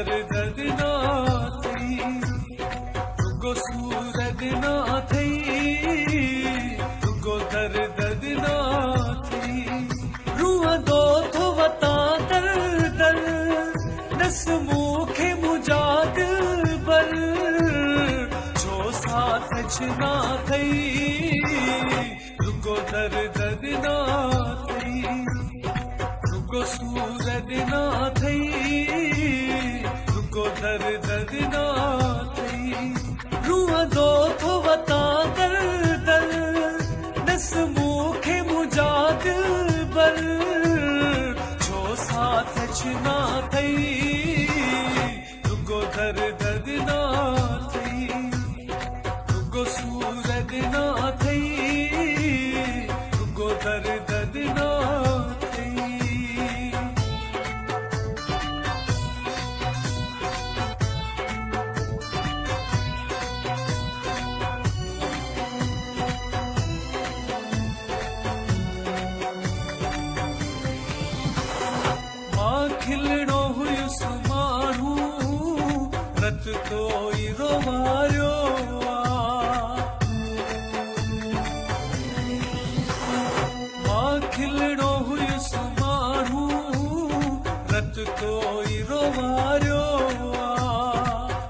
दर्द ना थई रुगो सूरत ना थई रुगो दर्द ना थई रूह दो थो वता दर दर नस मूखे मुजादिल बर जो साथ ना थई रुगो दर्द ना थई रुगो सूरत ना थई रुगो दर्द ना थई रूह दो थो वता दर दर नस मूखे मुजादिल बर जो साथ ना थई रुगो दर्द ना थई रुगो सूरत ना थई रुगो दर्द ना थई। खिलणो हुयुस माण्हू रत तो ई रोवारियो खिलणो हुयुस माण्हू रत तो ई रोवारियो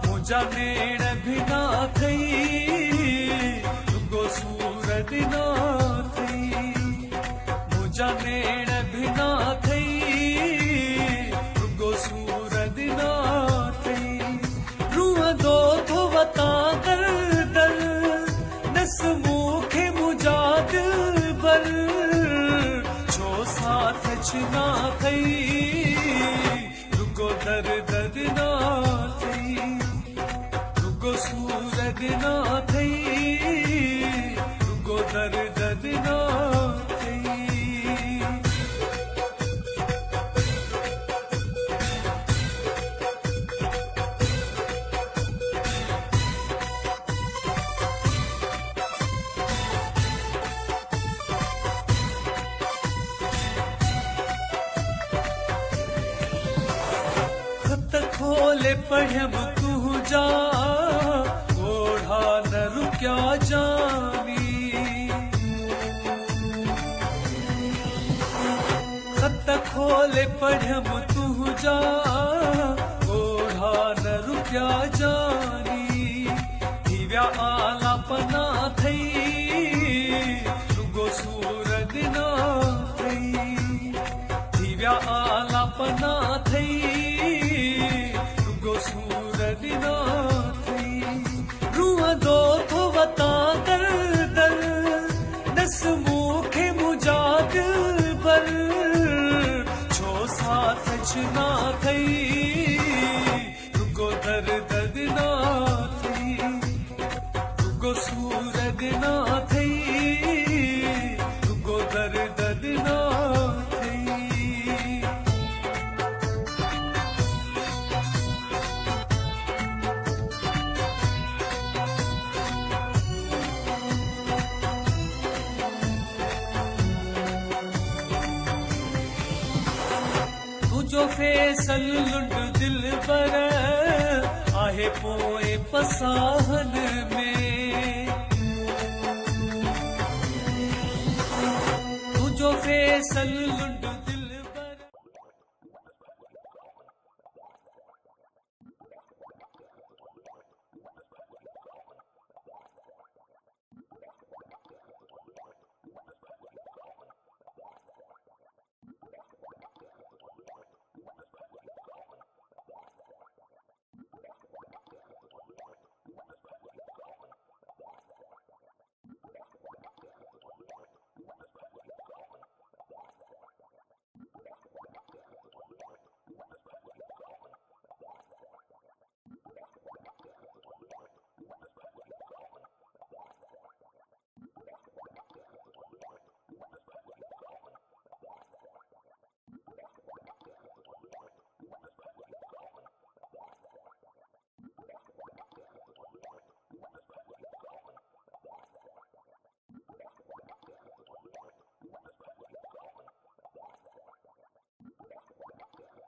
मुंहिंजा नेण बि ना थई रुगो सूरत ना थई मुंहिंजा नेण बि ना थई सूरत ना थई रूह दो थो वता दर दर नस मूखे मुजादिल बर जो साथ ना थई रुगो दर्द ना थई रुगो सूरत ना थई रुगो दर्द ना थई। खोले पढ़म तुझा ओढ़ा न रुक्या जानी खत खोले पढ़म तुझा ओढ़ा न रुक्या जानी दिव्या आला पना थई रुगो सूरत ना थई दिव्या आला पना थई सूरत ना थई रूह दो थो वता दर दर नस मूखे मुजादिल बर जो साथ ना थई रुगो दर्द ना थई रुगो सूरत ना थई रुगो दर्द ना थई। जो फैसल लुंड दिल बर आहे पोए पसाहन में जो फैसल